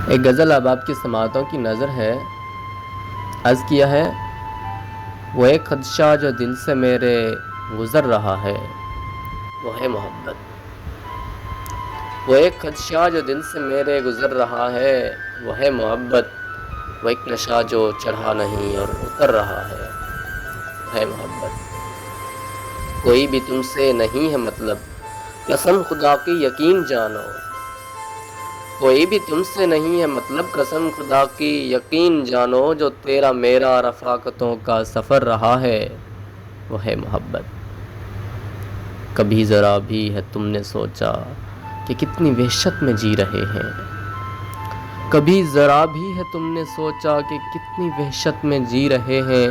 एक गज़ल अब आपकी समातों की नज़र है। अर्ज़ किया है, वो एक खदशा जो दिल से मेरे गुज़र रहा है, वो है मोहब्बत। वो एक खदशा जो दिल से मेरे गुज़र रहा है, वो है मोहब्बत। वो एक नशा जो चढ़ा नहीं और उतर रहा है, वो है मोहब्बत। कोई भी तुमसे नहीं है मतलब, कसम खुदा की यकीन जानो। कोई भी तुमसे नहीं है मतलब, कसम खुदा की यकीन जानो। जो तेरा मेरा रफ़ाक़तों का सफ़र रहा है, वो है मोहब्बत। कभी ज़रा भी है तुमने सोचा कि कितनी वहशत में जी रहे हैं। कभी ज़रा भी है तुमने सोचा कि कितनी वहशत में जी रहे हैं।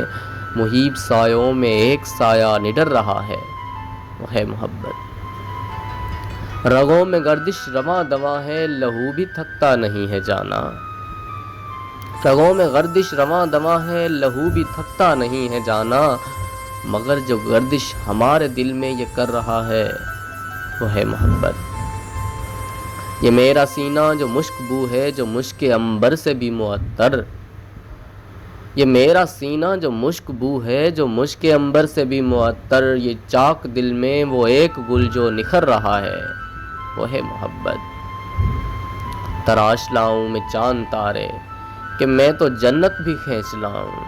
मुहीब सायों में एक साया निडर रहा है, वो है मोहब्बत। रगों में गर्दिश रवां दवा है, लहू भी थकता नहीं है जाना। रगों में गर्दिश रवां दवा है, लहू भी थकता नहीं है जाना। मगर जो गर्दिश हमारे दिल में ये कर रहा है, वो है मोहब्बत। ये मेरा सीना जो मुश्क बू है, जो मुश्क अंबर से भी मुअत्तर। ये मेरा सीना जो मुश्क बू है, जो मुश्क अंबर से भी मुअत्तर। ये चाक दिल में वो एक गुल जो निखर रहा है, वो है मोहब्बत। तराश लाऊं मैं चांद तारे कि मैं तो जन्नत भी खींच लाऊं।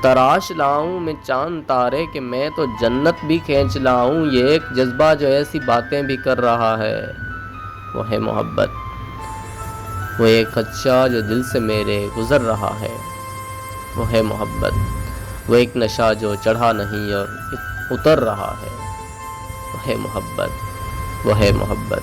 तराश लाऊं मैं चांद तारे कि मैं तो जन्नत भी खींच लाऊं। ये एक जज्बा जो ऐसी बातें भी कर रहा है, वो है मोहब्बत। वो एक खदशा जो दिल से मेरे गुज़र रहा है, वो है मोहब्बत। वो एक नशा जो चढ़ा नहीं और उतर रहा है, वो है मोहब्बत। वो है मोहब्बत।